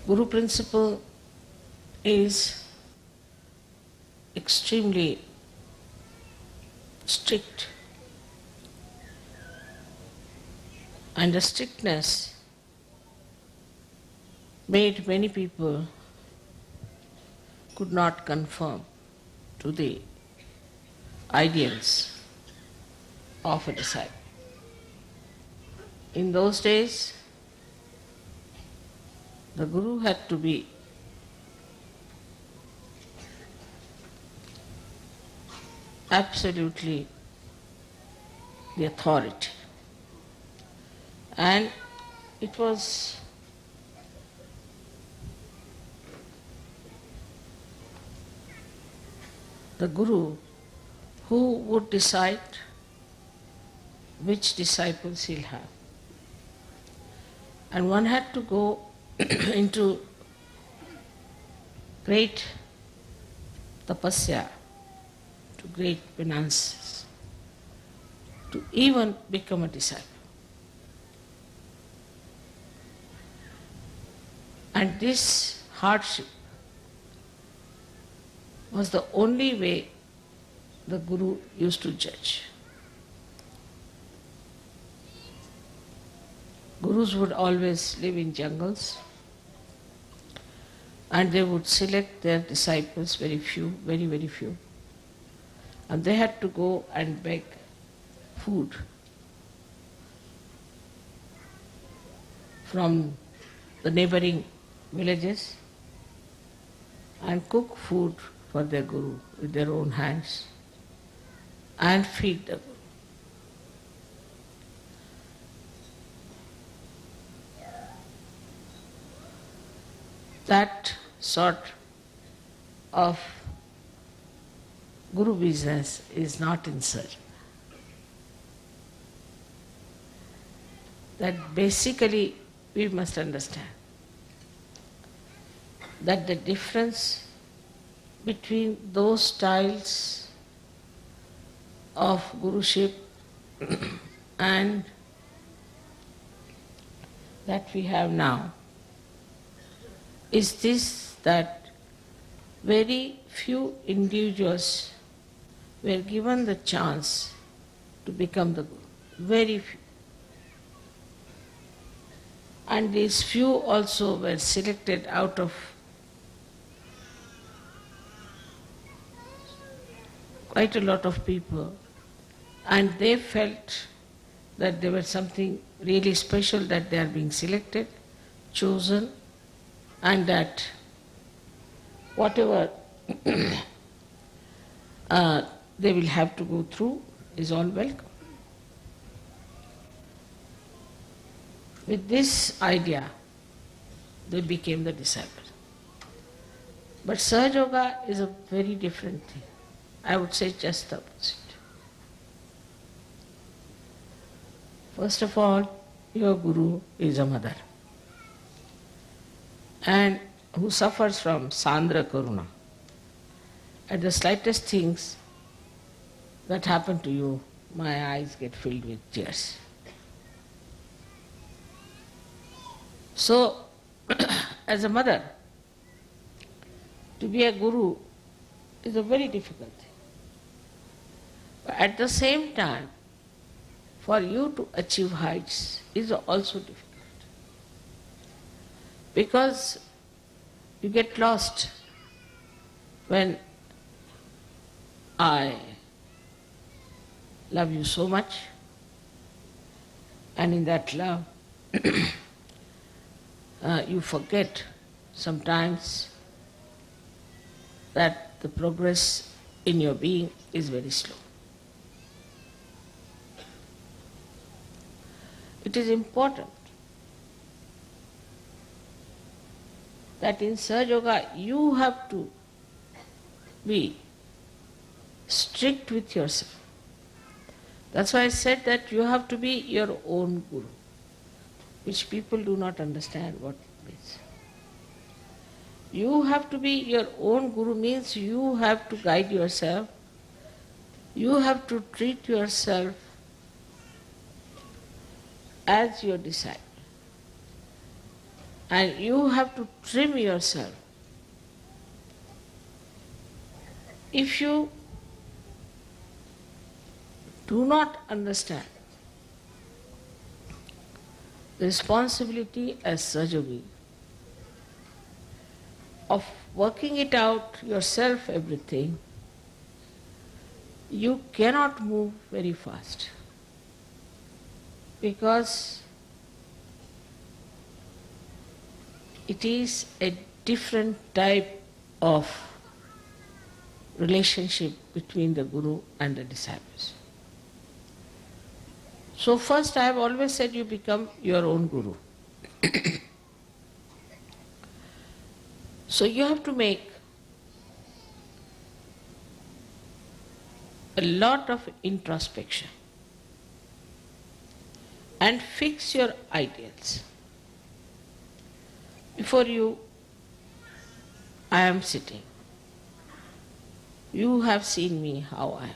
Guru principle is extremely strict, and the strictness made many people could not conform to the ideals of a disciple. In those days, the Guru had to be absolutely the authority. And it was the Guru who would decide which disciples he'll have. And one had to go into great tapasya, to great penances, to even become a disciple. And this hardship was the only way the Guru used to judge. Gurus would always live in jungles, and they would select their disciples, very few, very, very few. And they had to go and beg food from the neighboring villages and cook food for their Guru with their own hands and feed the Guru. That sort of Guru business is not in Sahajayoga. That basically we must understand that the difference between those styles of Guruship and that we have now is this, that very few individuals were given the chance to become the Guru. Very few. And these few also were selected out of quite a lot of people, and they felt that there was something really special, that they are being selected, chosen, and that whatever they will have to go through is all welcome. With this idea, they became the disciples. But Sahajayoga is a very different thing. I would say just the opposite. First of all, your Guru is a mother, and who suffers from Sandra Karuna. At the slightest things that happen to you, my eyes get filled with tears. So, as a mother, to be a Guru is a very difficult thing. But at the same time, for you to achieve heights is also difficult. Because you get lost when I love you so much, and in that love you forget sometimes that the progress in your being is very slow. It is important that in Sahajayoga you have to be strict with yourself. That's why I said that you have to be your own Guru, which people do not understand what it means. You have to be your own Guru means you have to guide yourself, you have to treat yourself as your disciple. and you have to trim yourself. If you do not understand the responsibility as Sahajayogi of working it out yourself, everything, you cannot move very fast, because it is a different type of relationship between the Guru and the disciples. So first, I have always said, you become your own Guru. So you have to make a lot of introspection and fix your ideals. Before you, I am sitting. You have seen me how I am.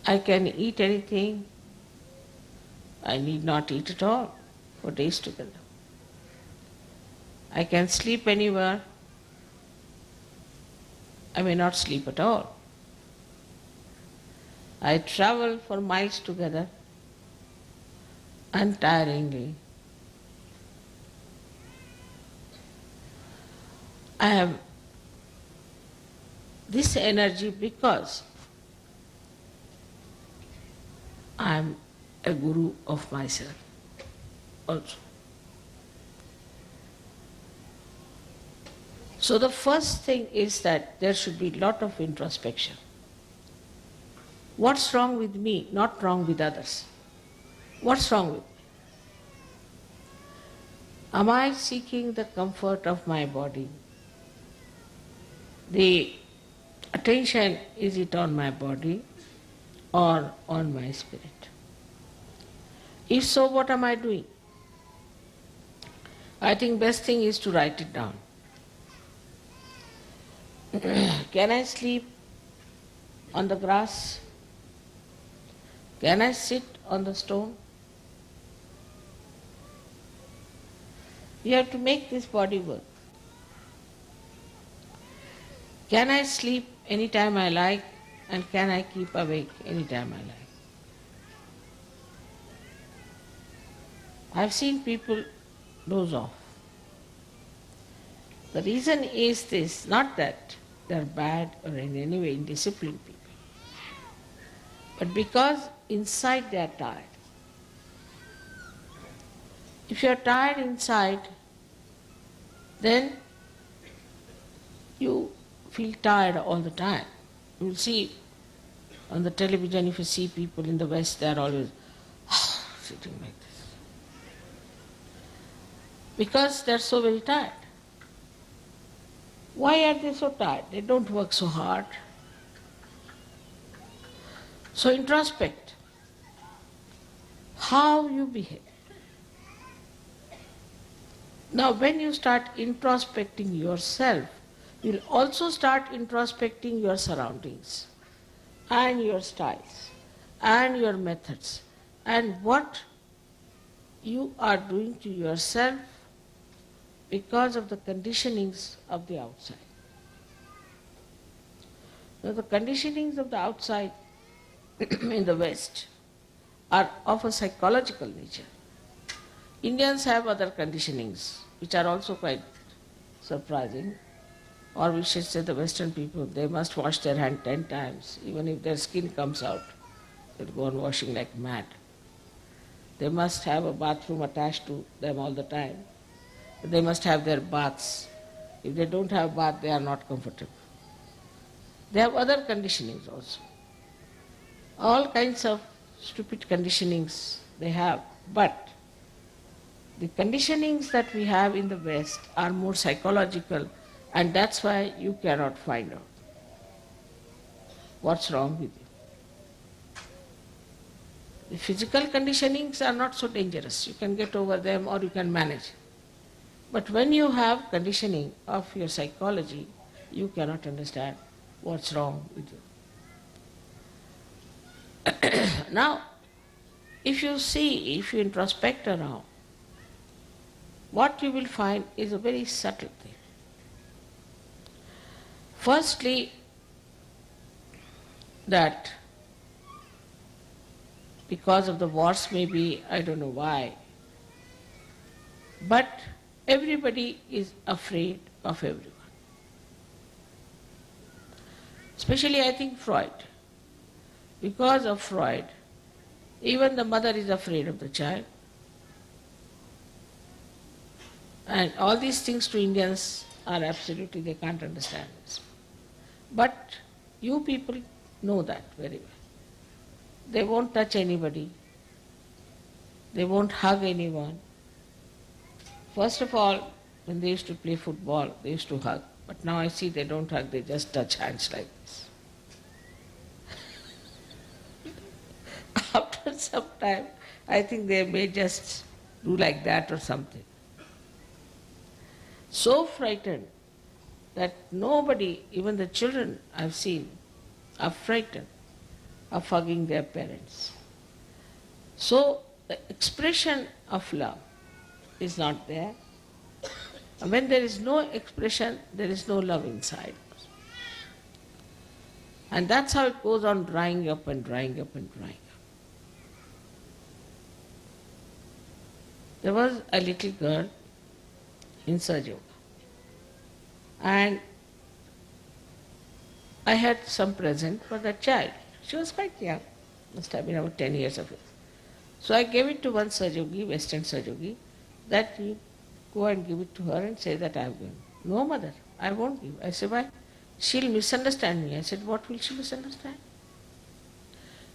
I can eat anything. I need not eat at all for days together. I can sleep anywhere. I may not sleep at all. I travel for miles together untiringly. I have this energy because I am a guru of myself also. So the first thing is that there should be a lot of introspection. What's wrong with me, not wrong with others? What's wrong with me? Am I seeking the comfort of my body? The attention, is it on my body or on my spirit? If so, what am I doing? I think best thing is to write it down. Can I sleep on the grass? Can I sit on the stone? You have to make this body work. Can I sleep anytime I like, and can I keep awake anytime I like? I've seen people doze off. The reason is this, not that they're bad or in any way indisciplined people, but because inside they're tired. If you're tired inside, then you feel tired all the time. You will see on the television, if you see people in the West, they are always sitting like this. Because they are so very tired. Why are they so tired? They don't work so hard. So introspect how you behave. Now when you start introspecting yourself, you'll also start introspecting your surroundings and your styles and your methods and what you are doing to yourself because of the conditionings of the outside. Now the conditionings of the outside in the West are of a psychological nature. Indians have other conditionings which are also quite surprising. Or we should say the Western people, they must wash their hand 10 times. Even if their skin comes out, they'll go on washing like mad. They must have a bathroom attached to them all the time. They must have their baths. If they don't have bath, they are not comfortable. They have other conditionings also. All kinds of stupid conditionings they have. But the conditionings that we have in the West are more psychological, and that's why you cannot find out what's wrong with you. The physical conditionings are not so dangerous. You can get over them or you can manage. But when you have conditioning of your psychology, you cannot understand what's wrong with you. Now, if you introspect around, what you will find is a very subtle thing. Firstly, that because of the wars maybe, I don't know why, but everybody is afraid of everyone. Especially I think Freud. Because of Freud, even the mother is afraid of the child. And all these things to Indians are absolutely, they can't understand this. But you people know that very well. They won't touch anybody. They won't hug anyone. First of all, when they used to play football, they used to hug. But now I see they don't hug, they just touch hands like this. After some time, I think they may just do like that or something. So frightened that nobody, even the children I've seen, are frightened of hugging their parents. So the expression of love is not there. And when there is no expression, there is no love inside. And that's how it goes on drying up and drying up and drying up. There was a little girl in Sahajayoga, and I had some present for that child. She was quite young, must have been about 10 years of age. So I gave it to one Sahajayogi, Western Sahajayogi, that you go and give it to her and say that I have given. No, mother, I won't give. I said, why? She'll misunderstand me. I said, what will she misunderstand?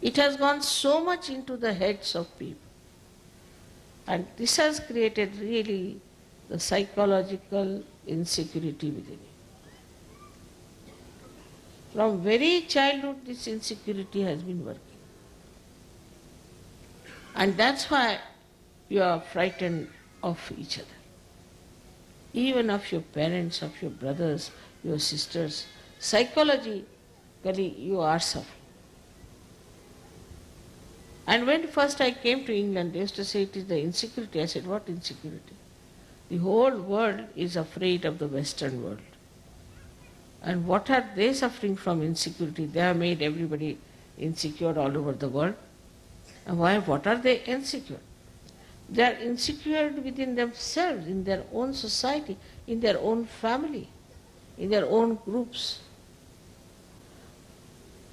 It has gone so much into the heads of people. And this has created really the psychological insecurity within you. From very childhood, this insecurity has been working. And that's why you are frightened of each other. Even of your parents, of your brothers, your sisters. Psychologically, you are suffering. And when first I came to England, they used to say it is the insecurity. I said, what insecurity? The whole world is afraid of the Western world. And what are they suffering from insecurity? They have made everybody insecure all over the world. And why? What are they insecure? They are insecure within themselves, in their own society, in their own family, in their own groups.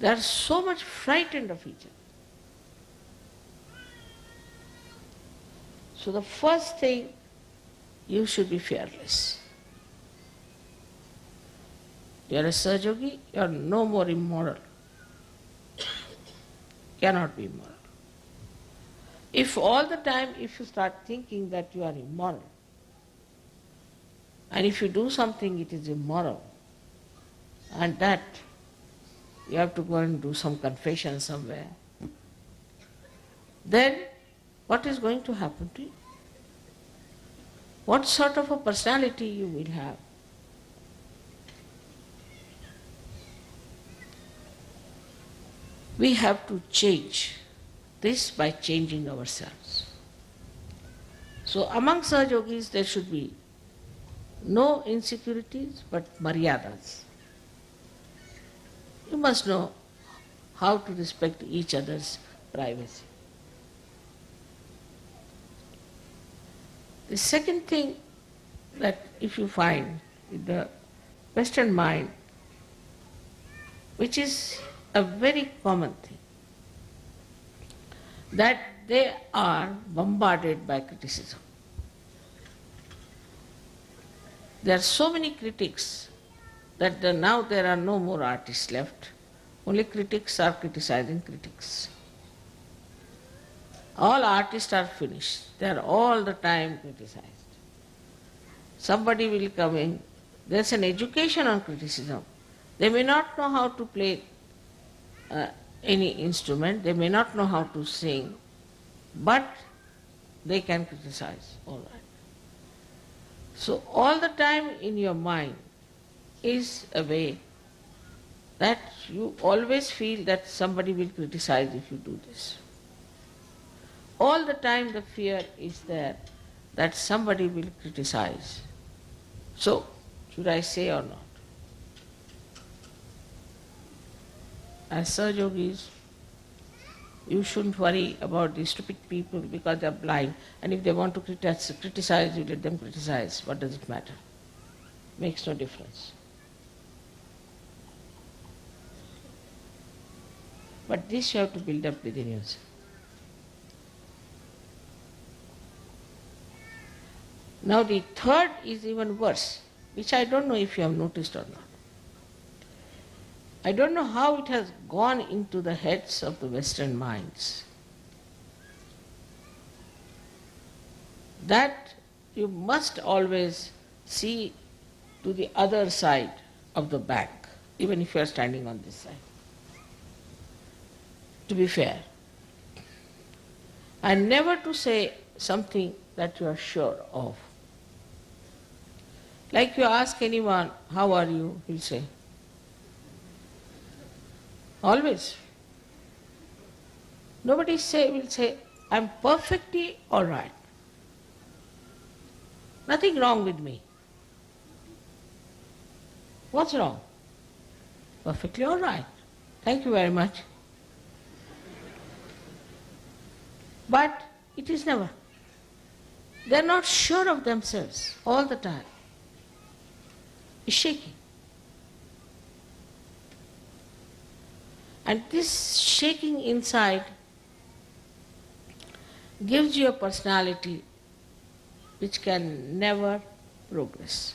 They are so much frightened of each other. So the first thing, you should be fearless. You are a Sahajayogi, you are no more immoral. Cannot be immoral. If all the time, if you start thinking that you are immoral, and if you do something it is immoral, and that you have to go and do some confession somewhere, then what is going to happen to you? What sort of a personality you will have? We have to change this by changing ourselves. So among Sahajogis there should be no insecurities but maryadas. You must know how to respect each other's privacy. The second thing that if you find in the Western mind, which is a very common thing, that they are bombarded by criticism. There are so many critics that now there are no more artists left. Only critics are criticizing critics. All artists are finished. They are all the time criticized. Somebody will come in. There's an education on criticism. They may not know how to play any instrument. They may not know how to sing. But they can criticize. All right. So all the time in your mind is a way that you always feel that somebody will criticize if you do this. All the time the fear is there that somebody will criticize. So, should I say or not? As Sahajogis, you shouldn't worry about these stupid people because they are blind, and if they want to criticize, you let them criticize. What does it matter? Makes no difference. But this you have to build up within yourself. Now the third is even worse, which I don't know if you have noticed or not. I don't know how it has gone into the heads of the Western minds that you must always see to the other side of the bank, even if you are standing on this side, to be fair. And never to say something that you are sure of. Like you ask anyone, how are you? He'll say. Always. Nobody will say, I'm perfectly all right. Nothing wrong with me. What's wrong? Perfectly all right. Thank you very much. But it is never. They are not sure of themselves all the time. It's shaking. And this shaking inside gives you a personality which can never progress.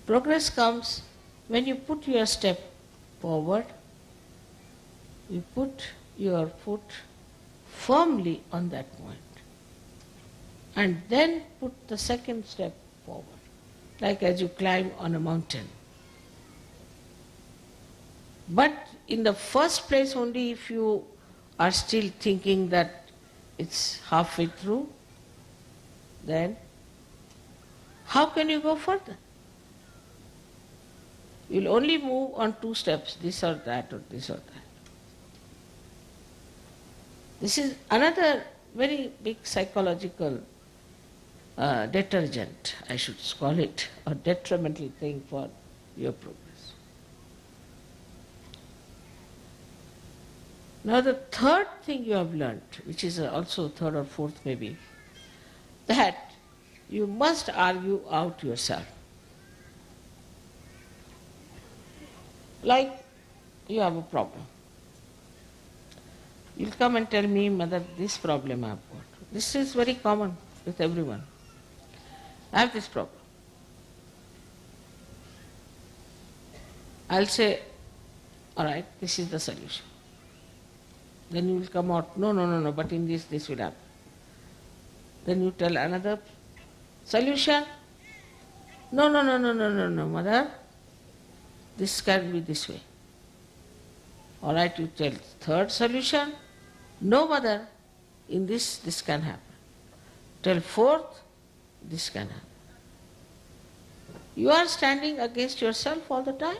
Progress comes when you put your step forward, you put your foot firmly on that point, and then put the second step forward, like as you climb on a mountain. But in the first place, only if you are still thinking that it's halfway through, then how can you go further? You'll only move on two steps, this or that or this or that. This is another very big psychological detergent, I should call it, or detrimental thing for your progress. Now the third thing you have learnt, which is also third or fourth maybe, that you must argue out yourself. Like you have a problem. You'll come and tell me, Mother, this problem I have got. This is very common with everyone. I have this problem. I'll say, all right, this is the solution. Then you will come out, no, but in this will happen. Then you tell another solution. No, Mother, this can be this way. All right, you tell third solution. No, Mother, in this can happen. Tell fourth, this can happen. You are standing against yourself all the time.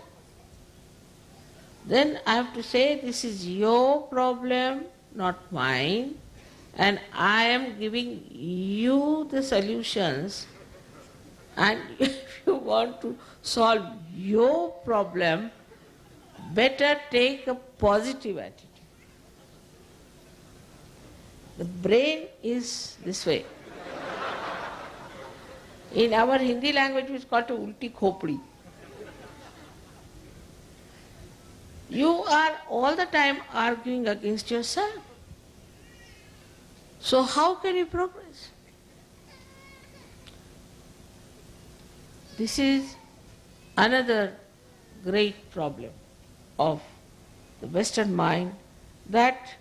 Then I have to say, this is your problem, not mine, and I am giving you the solutions, and if you want to solve your problem, better take a positive attitude. The brain is this way. In our Hindi language, it is called ulti khopdi. You are all the time arguing against yourself. So how can you progress? This is another great problem of the Western mind, that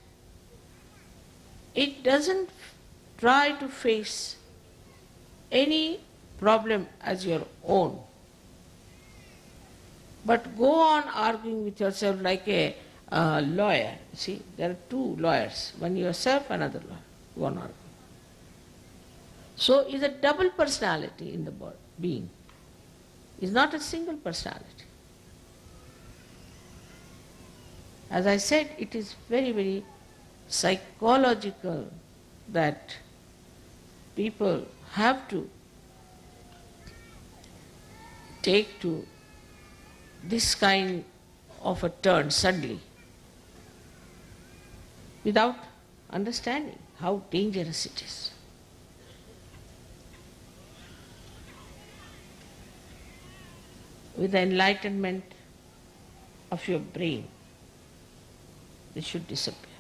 it doesn't try to face any problem as your own, but go on arguing with yourself like a lawyer. See, there are two lawyers, one yourself, another lawyer, one arguing. So is a double personality in the being. Is not a single personality. As I said, it is very, very psychological that people have to take to this kind of a turn suddenly without understanding how dangerous it is. With the enlightenment of your brain, they should disappear.